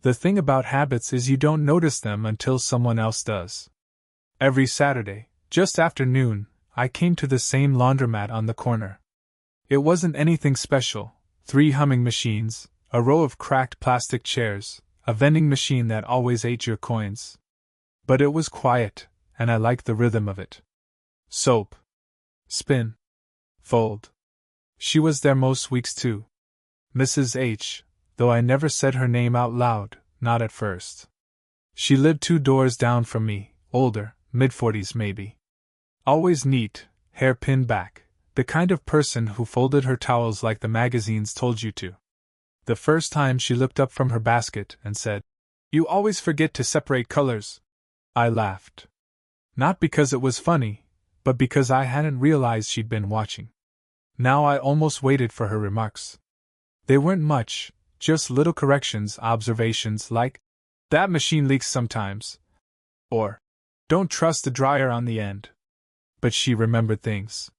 The thing about habits is you don't notice them until someone else does. Every Saturday, just after noon, I came to the same laundromat on the corner. It wasn't anything special: 3 humming machines, a row of cracked plastic chairs, a vending machine that always ate your coins. But it was quiet, and I liked the rhythm of it. Soap. Spin. Fold. She was there most weeks too. Mrs. H, though I never said her name out loud, not at first. She lived 2 doors down from me, older, mid-40s maybe. Always neat, hair pinned back, the kind of person who folded her towels like the magazines told you to. The first time she looked up from her basket and said, "You always forget to separate colors," I laughed. Not because it was funny, but because I hadn't realized she'd been watching. Now I almost waited for her remarks. They weren't much, just little corrections, observations like, "That machine leaks sometimes," or, "Don't trust the dryer on the end." But she remembered things.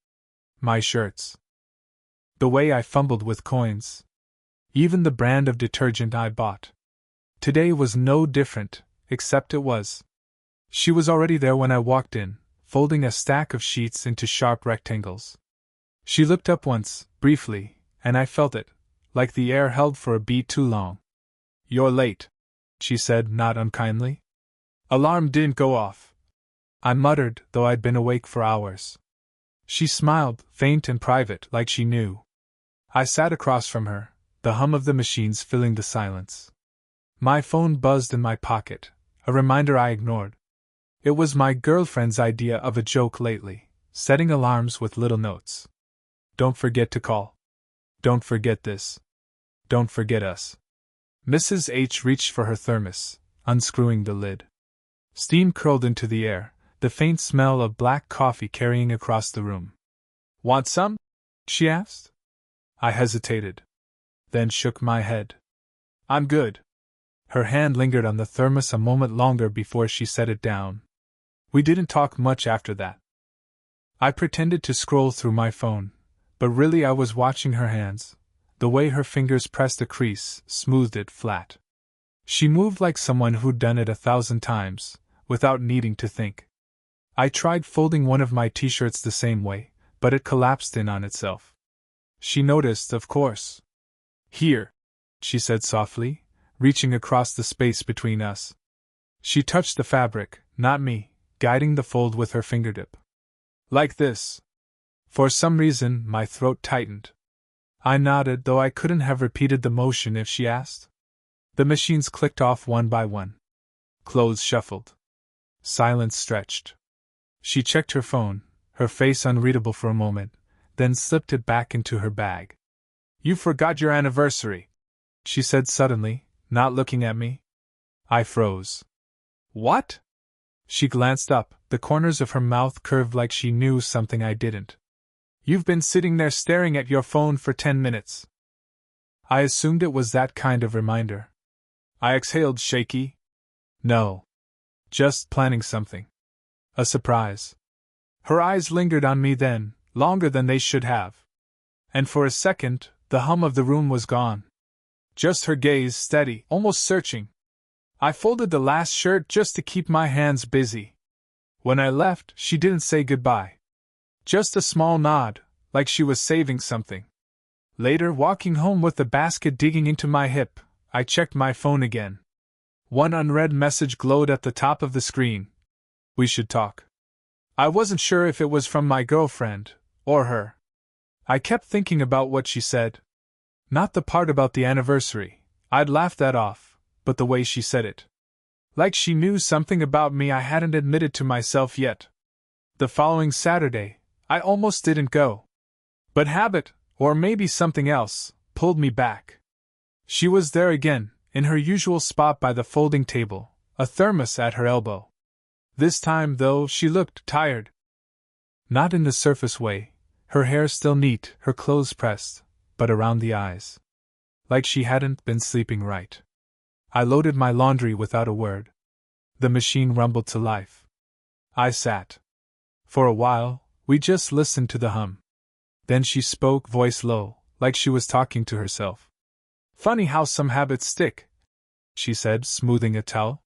My shirts. The way I fumbled with coins. Even the brand of detergent I bought. Today was no different, except it was. She was already there when I walked in, folding a stack of sheets into sharp rectangles. She looked up once, briefly, and I felt it, like the air held for a beat too long. "You're late," she said, not unkindly. "Alarm didn't go off," I muttered, though I'd been awake for hours. She smiled, faint and private, like she knew. I sat across from her, the hum of the machines filling the silence. My phone buzzed in my pocket, a reminder I ignored. It was my girlfriend's idea of a joke lately, setting alarms with little notes. "Don't forget to call. Don't forget this. Don't forget us." Mrs. H reached for her thermos, unscrewing the lid. Steam curled into the air, the faint smell of black coffee carrying across the room. "Want some?" she asked. I hesitated, then shook my head. "I'm good." Her hand lingered on the thermos a moment longer before she set it down. We didn't talk much after that. I pretended to scroll through my phone, but really I was watching her hands. The way her fingers pressed a crease, smoothed it flat. She moved like someone who'd done it 1,000 times, without needing to think. I tried folding one of my t-shirts the same way, but it collapsed in on itself. She noticed, of course. "Here," she said softly, reaching across the space between us. She touched the fabric, not me, guiding the fold with her fingertip. "Like this." For some reason, my throat tightened. I nodded, though I couldn't have repeated the motion if she asked. The machines clicked off one by one. Clothes shuffled. Silence stretched. She checked her phone, her face unreadable for a moment, then slipped it back into her bag. "You forgot your anniversary," she said suddenly, not looking at me. I froze. "What?" She glanced up, the corners of her mouth curved like she knew something I didn't. "You've been sitting there staring at your phone for 10 minutes. I assumed it was that kind of reminder. I exhaled, shaky. "No. Just planning something. A surprise." Her eyes lingered on me then, longer than they should have. And for a second, the hum of the room was gone. Just her gaze, steady, almost searching. I folded the last shirt just to keep my hands busy. When I left, she didn't say goodbye. Just a small nod, like she was saving something. Later, walking home with the basket digging into my hip, I checked my phone again. One unread message glowed at the top of the screen. "We should talk." I wasn't sure if it was from my girlfriend, or her. I kept thinking about what she said. Not the part about the anniversary, I'd laughed that off, but the way she said it. Like she knew something about me I hadn't admitted to myself yet. The following Saturday, I almost didn't go. But habit, or maybe something else, pulled me back. She was there again, in her usual spot by the folding table, a thermos at her elbow. This time, though, she looked tired. Not in the surface way, her hair still neat, her clothes pressed, but around the eyes. Like she hadn't been sleeping right. I loaded my laundry without a word. The machine rumbled to life. I sat. For a while, we just listened to the hum. Then she spoke, voice low, like she was talking to herself. "Funny how some habits stick. she said, smoothing a towel.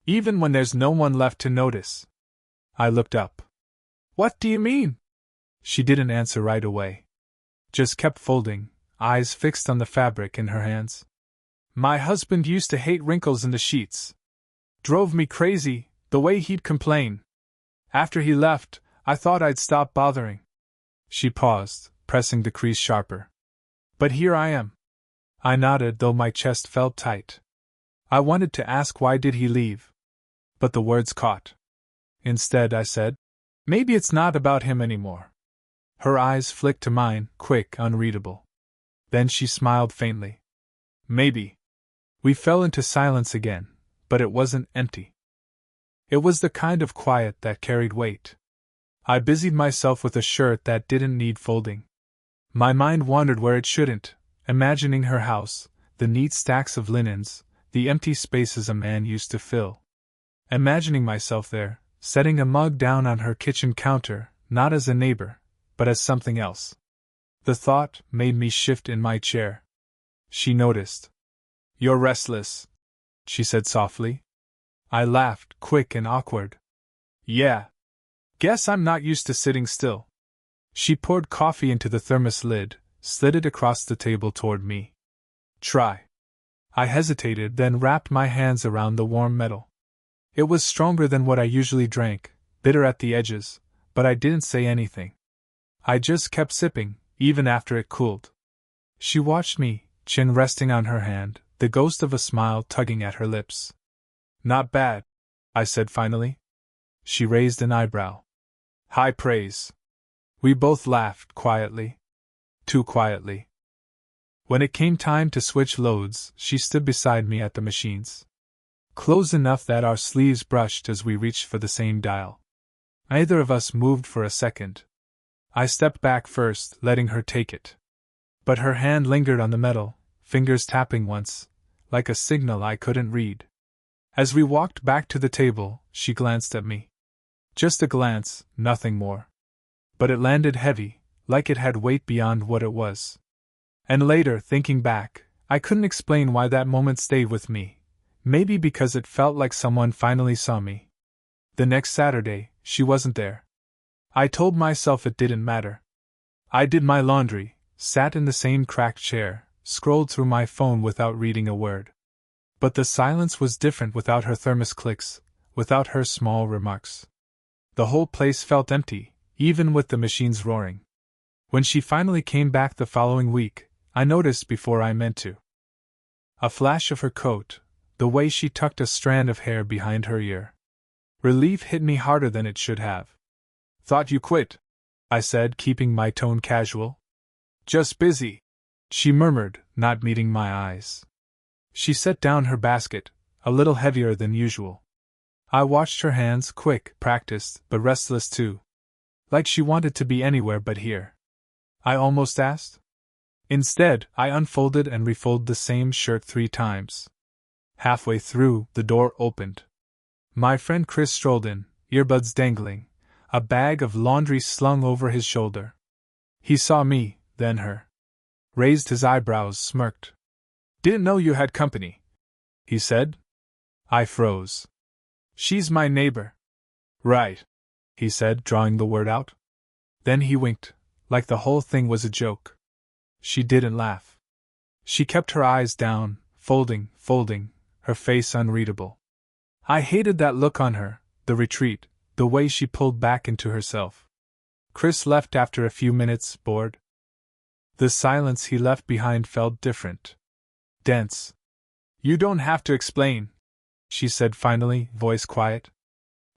Even when there's no one left to notice. I looked up. What do you mean? She didn't answer right away. Just kept folding, eyes fixed on the fabric in her hands. My husband used to hate wrinkles in the sheets. Drove me crazy, the way he'd complain. After he left, I thought I'd stop bothering. She paused, pressing the crease sharper. But here I am. I nodded, though my chest felt tight. I wanted to ask why did he leave. But the words caught. Instead, I said, maybe it's not about him anymore. Her eyes flicked to mine, quick, unreadable. Then she smiled faintly. Maybe. We fell into silence again, but it wasn't empty. It was the kind of quiet that carried weight. I busied myself with a shirt that didn't need folding. My mind wandered where it shouldn't, imagining her house, the neat stacks of linens, the empty spaces a man used to fill. Imagining myself there, setting a mug down on her kitchen counter, not as a neighbor, but as something else. The thought made me shift in my chair. She noticed. You're restless, she said softly. I laughed, quick and awkward. Yeah. Guess I'm not used to sitting still. She poured coffee into the thermos lid, slid it across the table toward me. Try. I hesitated, then wrapped my hands around the warm metal. It was stronger than what I usually drank, bitter at the edges, but I didn't say anything. I just kept sipping, even after it cooled. She watched me, chin resting on her hand, the ghost of a smile tugging at her lips. Not bad, I said finally. She raised an eyebrow. High praise. We both laughed quietly. Too quietly. When it came time to switch loads, she stood beside me at the machines. Close enough that our sleeves brushed as we reached for the same dial. Neither of us moved for a second. I stepped back first, letting her take it. But her hand lingered on the metal, fingers tapping once, like a signal I couldn't read. As we walked back to the table, she glanced at me. Just a glance, nothing more. But it landed heavy, like it had weight beyond what it was. And later, thinking back, I couldn't explain why that moment stayed with me. Maybe because it felt like someone finally saw me. The next Saturday, she wasn't there. I told myself it didn't matter. I did my laundry, sat in the same cracked chair, scrolled through my phone without reading a word. But the silence was different without her thermos clicks, without her small remarks. The whole place felt empty, even with the machines roaring. When she finally came back the following week, I noticed before I meant to. A flash of her coat, the way she tucked a strand of hair behind her ear. Relief hit me harder than it should have. Thought you quit, I said, keeping my tone casual. Just busy, she murmured, not meeting my eyes. She set down her basket, a little heavier than usual. I watched her hands, quick, practiced, but restless too. Like she wanted to be anywhere but here. I almost asked. Instead, I unfolded and refolded the same shirt 3 times. Halfway through, the door opened. My friend Chris strolled in, earbuds dangling, a bag of laundry slung over his shoulder. He saw me, then her. Raised his eyebrows, smirked. Didn't know you had company, he said. I froze. She's my neighbor. Right, he said, drawing the word out. Then he winked, like the whole thing was a joke. She didn't laugh. She kept her eyes down, folding, her face unreadable. I hated that look on her, the retreat, the way she pulled back into herself. Chris left after a few minutes, bored. The silence he left behind felt different. Dense. You don't have to explain, she said finally, voice quiet.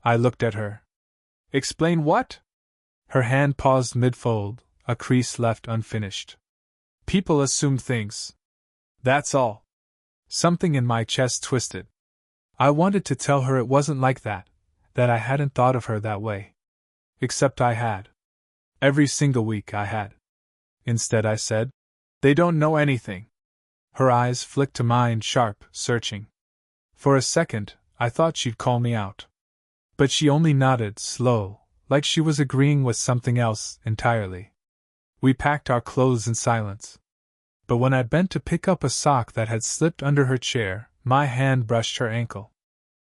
I looked at her. Explain what? Her hand paused mid-fold, a crease left unfinished. People assume things. That's all. Something in my chest twisted. I wanted to tell her it wasn't like that I hadn't thought of her that way. Except I had. Every single week I had. Instead I said, they don't know anything. Her eyes flicked to mine, sharp, searching. For a second, I thought she'd call me out. But she only nodded, slow, like she was agreeing with something else entirely. We packed our clothes in silence. But when I bent to pick up a sock that had slipped under her chair, My hand brushed her ankle.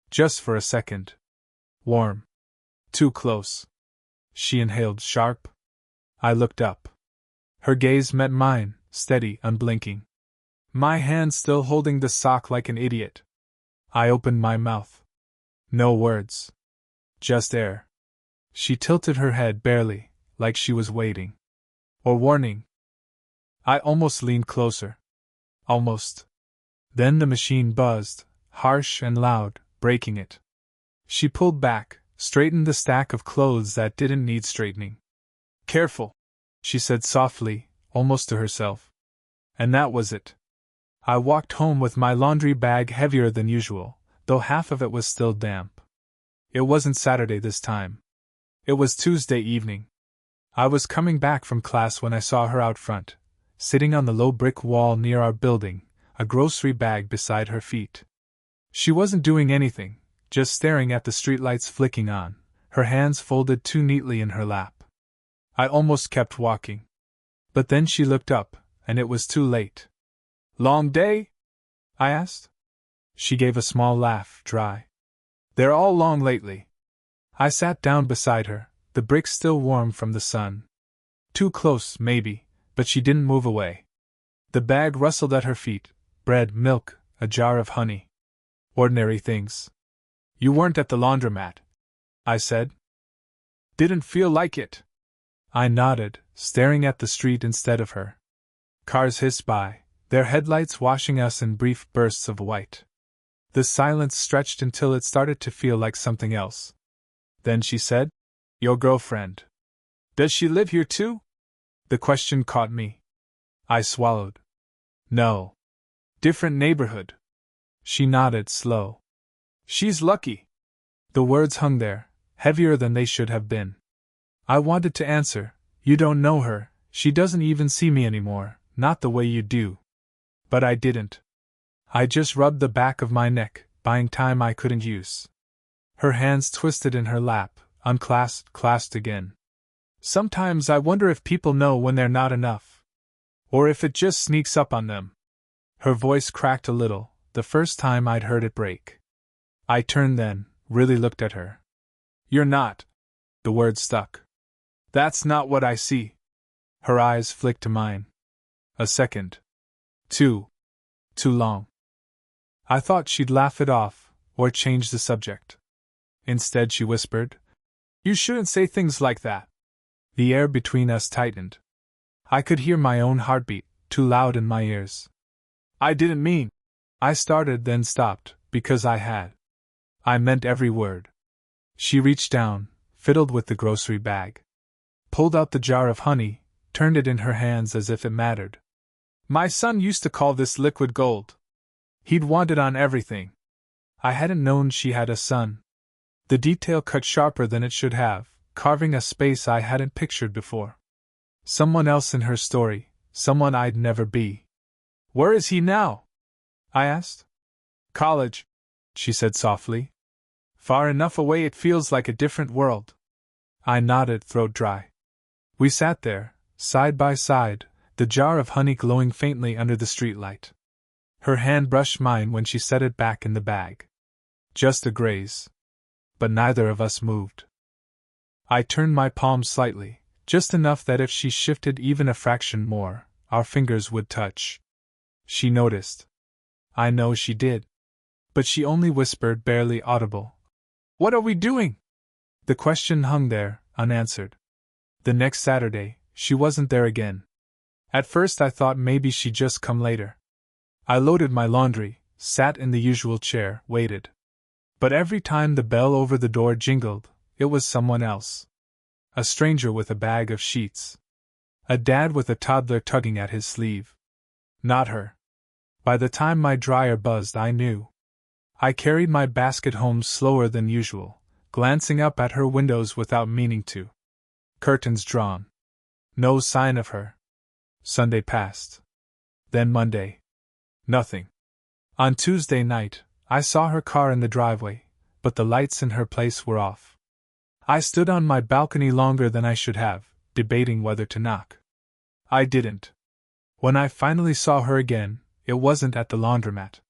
Just for a second. Warm. Too close. She inhaled sharp. I looked up. Her gaze met mine, steady, unblinking. My hand still holding the sock like an idiot. I opened my mouth. No words. Just air. She tilted her head barely, like she was waiting. Or warning. I almost leaned closer. Almost. Then the machine buzzed, harsh and loud, breaking it. She pulled back, straightened the stack of clothes that didn't need straightening. Careful, she said softly, almost to herself. And that was it. I walked home with my laundry bag heavier than usual, though half of it was still damp. It wasn't Saturday this time. It was Tuesday evening. I was coming back from class when I saw her out front, sitting on the low brick wall near our building, a grocery bag beside her feet. She wasn't doing anything, just staring at the streetlights flicking on, her hands folded too neatly in her lap. I almost kept walking. But then she looked up, and it was too late. Long day? I asked. She gave a small laugh, dry. They're all long lately. I sat down beside her, the bricks still warm from the sun. Too close, maybe, but she didn't move away. The bag rustled at her feet, bread, milk, a jar of honey. Ordinary things. You weren't at the laundromat, I said. Didn't feel like it. I nodded, staring at the street instead of her. Cars hissed by, their headlights washing us in brief bursts of white. The silence stretched until it started to feel like something else. Then she said, Your girlfriend. Does she live here too? The question caught me. I swallowed. No. Different neighborhood. She nodded, slow. She's lucky. The words hung there, heavier than they should have been. I wanted to answer, You don't know her, she doesn't even see me anymore, not the way you do. But I didn't. I just rubbed the back of my neck, buying time I couldn't use. Her hands twisted in her lap, unclasped, clasped again. Sometimes I wonder if people know when they're not enough. Or if it just sneaks up on them. Her voice cracked a little, the first time I'd heard it break. I turned then, really looked at her. You're not. The word stuck. That's not what I see. Her eyes flicked to mine. A second. Too long. I thought she'd laugh it off, or change the subject. Instead she whispered, You shouldn't say things like that. The air between us tightened. I could hear my own heartbeat, too loud in my ears. I didn't mean. I started then stopped, because I had. I meant every word. She reached down, fiddled with the grocery bag. Pulled out the jar of honey, turned it in her hands as if it mattered. My son used to call this liquid gold. He'd want it on everything. I hadn't known she had a son. The detail cut sharper than it should have, carving a space I hadn't pictured before. Someone else in her story, someone I'd never be. Where is he now? I asked. College, she said softly. Far enough away it feels like a different world. I nodded, throat dry. We sat there, side by side, the jar of honey glowing faintly under the streetlight. Her hand brushed mine when she set it back in the bag. Just a graze. But neither of us moved. I turned my palm slightly, just enough that if she shifted even a fraction more, our fingers would touch. She noticed. I know she did. But she only whispered, barely audible. What are we doing? The question hung there, unanswered. The next Saturday, she wasn't there again. At first I thought maybe she'd just come later. I loaded my laundry, sat in the usual chair, waited. But every time the bell over the door jingled, it was someone else. A stranger with a bag of sheets. A dad with a toddler tugging at his sleeve. Not her. By the time my dryer buzzed, I knew. I carried my basket home slower than usual, glancing up at her windows without meaning to. Curtains drawn. No sign of her. Sunday passed. Then Monday. Nothing. On Tuesday night, I saw her car in the driveway, but the lights in her place were off. I stood on my balcony longer than I should have, debating whether to knock. I didn't. When I finally saw her again, it wasn't at the laundromat.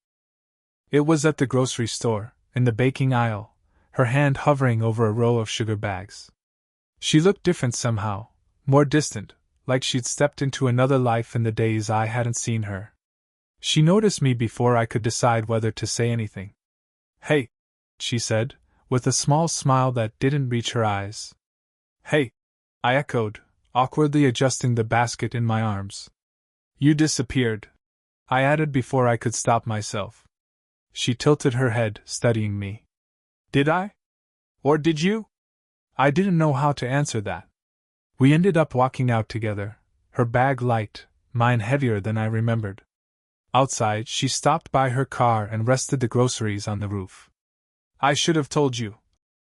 It was at the grocery store, in the baking aisle, her hand hovering over a row of sugar bags. She looked different somehow, more distant, like she'd stepped into another life in the days I hadn't seen her. She noticed me before I could decide whether to say anything. "Hey," she said, with a small smile that didn't reach her eyes. "Hey," I echoed, awkwardly adjusting the basket in my arms. "You disappeared," I added before I could stop myself. She tilted her head, studying me. "Did I? Or did you?" I didn't know how to answer that. We ended up walking out together, her bag light, mine heavier than I remembered. Outside, she stopped by her car and rested the groceries on the roof. "I should have told you,"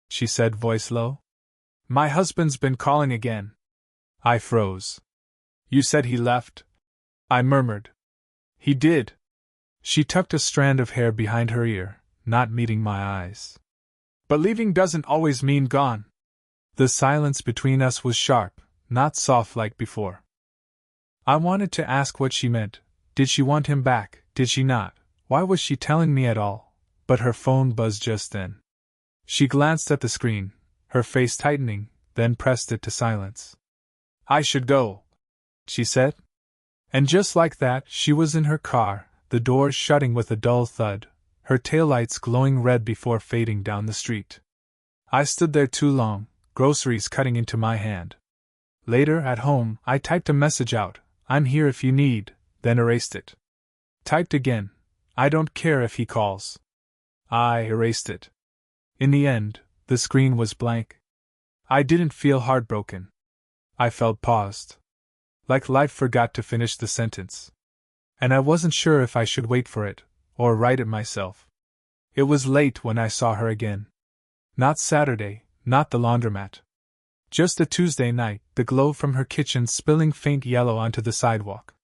she said, voice low. "My husband's been calling again." I froze. "You said he left?" I murmured. "He did." She tucked a strand of hair behind her ear, not meeting my eyes. "But leaving doesn't always mean gone." The silence between us was sharp, not soft like before. I wanted to ask what she meant. Did she want him back? Did she not? Why was she telling me at all? But her phone buzzed just then. She glanced at the screen, her face tightening, then pressed it to silence. "I should go," she said. And just like that, she was in her car, the doors shutting with a dull thud, her taillights glowing red before fading down the street. I stood there too long, groceries cutting into my hand. Later, at home, I typed a message out, "I'm here if you need," then erased it. Typed again, "I don't care if he calls." I erased it. In the end, the screen was blank. I didn't feel heartbroken. I felt paused. Like life forgot to finish the sentence. And I wasn't sure if I should wait for it, or write it myself. It was late when I saw her again. Not Saturday, not the laundromat. Just a Tuesday night, the glow from her kitchen spilling faint yellow onto the sidewalk.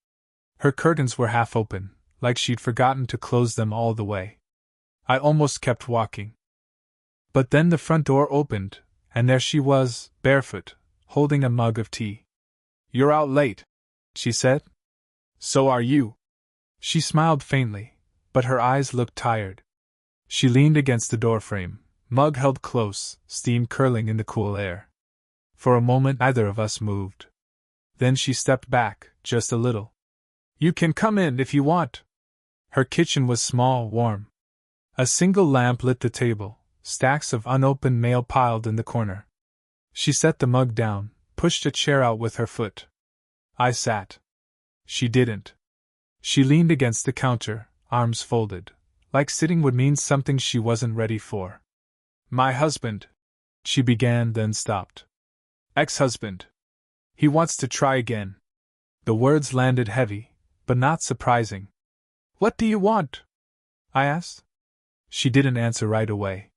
Her curtains were half open, like she'd forgotten to close them all the way. I almost kept walking. But then the front door opened, and there she was, barefoot, holding a mug of tea. "You're out late," she said. "So are you." She smiled faintly, but her eyes looked tired. She leaned against the doorframe, mug held close, steam curling in the cool air. For a moment neither of us moved. Then she stepped back, just a little. "You can come in if you want." Her kitchen was small, warm. A single lamp lit the table, stacks of unopened mail piled in the corner. She set the mug down, pushed a chair out with her foot. I sat. She didn't. She leaned against the counter, arms folded, like sitting would mean something she wasn't ready for. "My husband," she began, then stopped. "Ex-husband. He wants to try again." The words landed heavy, but not surprising. "What do you want?" I asked. She didn't answer right away.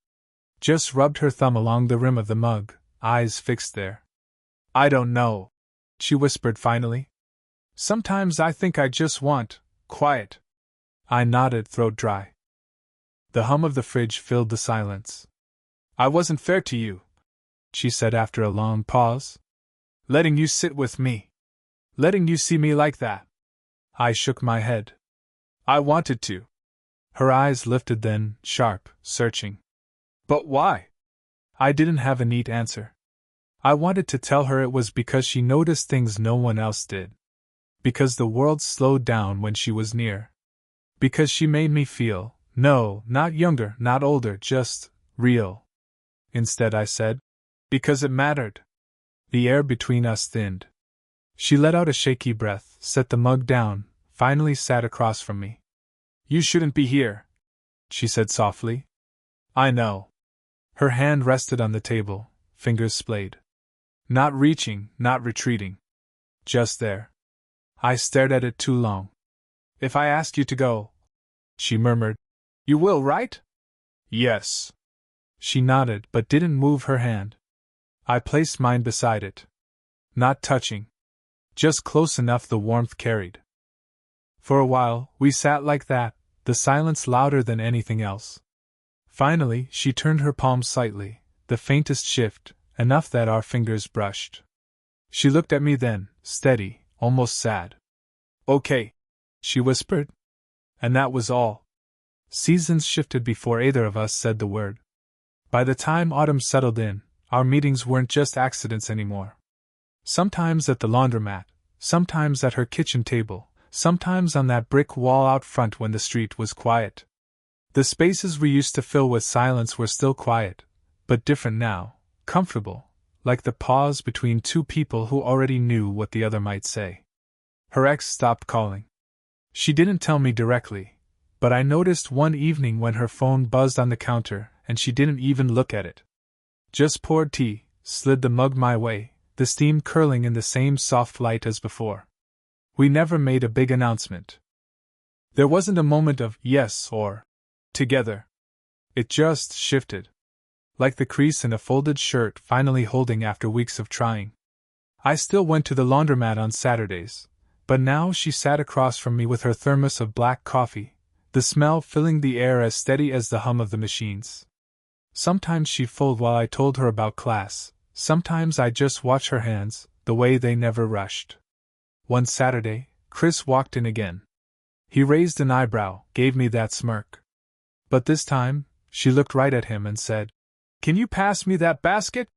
Just rubbed her thumb along the rim of the mug, eyes fixed there. "I don't know," she whispered finally. "Sometimes I think I just want quiet." I nodded, throat dry. The hum of the fridge filled the silence. "I wasn't fair to you," she said after a long pause. "Letting you sit with me. Letting you see me like that." I shook my head. "I wanted to." Her eyes lifted then, sharp, searching. "But why?" I didn't have a neat answer. I wanted to tell her it was because she noticed things no one else did. Because the world slowed down when she was near. Because she made me feel, no, not younger, not older, just real. Instead I said, "Because it mattered." The air between us thinned. She let out a shaky breath, set the mug down, finally sat across from me. "You shouldn't be here," she said softly. "I know." Her hand rested on the table, fingers splayed. Not reaching, not retreating. Just there. I stared at it too long. "If I ask you to go," she murmured, "you will, right?" "Yes." She nodded but didn't move her hand. I placed mine beside it. Not touching. Just close enough the warmth carried. For a while, we sat like that, the silence louder than anything else. Finally, she turned her palm slightly, the faintest shift, enough that our fingers brushed. She looked at me then, steady, almost sad. "Okay," she whispered. And that was all. Seasons shifted before either of us said the word. By the time autumn settled in, our meetings weren't just accidents anymore. Sometimes at the laundromat, sometimes at her kitchen table, sometimes on that brick wall out front when the street was quiet. The spaces we used to fill with silence were still quiet, but different now, comfortable, like the pause between two people who already knew what the other might say. Her ex stopped calling. She didn't tell me directly, but I noticed one evening when her phone buzzed on the counter and she didn't even look at it. Just poured tea, slid the mug my way, the steam curling in the same soft light as before. We never made a big announcement. There wasn't a moment of yes or together. It just shifted. Like the crease in a folded shirt finally holding after weeks of trying. I still went to the laundromat on Saturdays, but now she sat across from me with her thermos of black coffee, the smell filling the air as steady as the hum of the machines. Sometimes she'd fold while I told her about class, sometimes I'd just watch her hands, the way they never rushed. One Saturday, Chris walked in again. He raised an eyebrow, gave me that smirk. But this time, she looked right at him and said, "Can you pass me that basket?"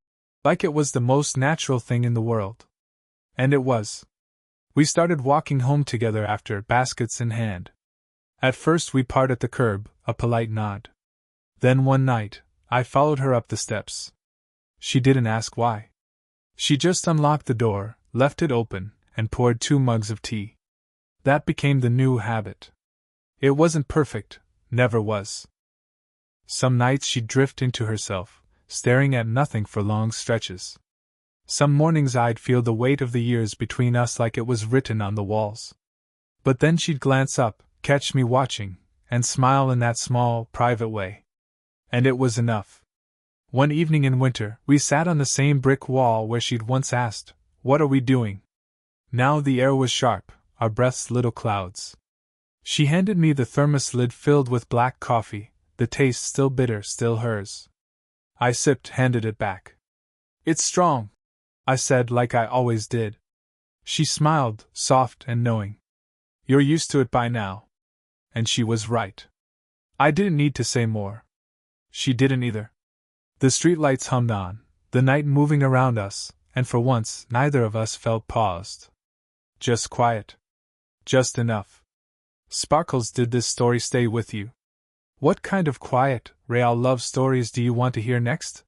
Like it was the most natural thing in the world. And it was. We started walking home together after, baskets in hand. At first we part at the curb, a polite nod. Then one night, I followed her up the steps. She didn't ask why. She just unlocked the door, left it open, and poured 2 mugs of tea. That became the new habit. It wasn't perfect, never was. Some nights she'd drift into herself, staring at nothing for long stretches. Some mornings I'd feel the weight of the years between us like it was written on the walls. But then she'd glance up, catch me watching, and smile in that small, private way. And it was enough. One evening in winter, we sat on the same brick wall where she'd once asked, "What are we doing?" Now the air was sharp, our breaths little clouds. She handed me the thermos lid filled with black coffee, the taste still bitter, still hers. I sipped, handed it back. "It's strong," I said like I always did. She smiled, soft and knowing. "You're used to it by now." And she was right. I didn't need to say more. She didn't either. The streetlights hummed on, the night moving around us, and for once neither of us felt paused. Just quiet. Just enough. Sparkles, did this story stay with you? What kind of quiet, real love stories do you want to hear next?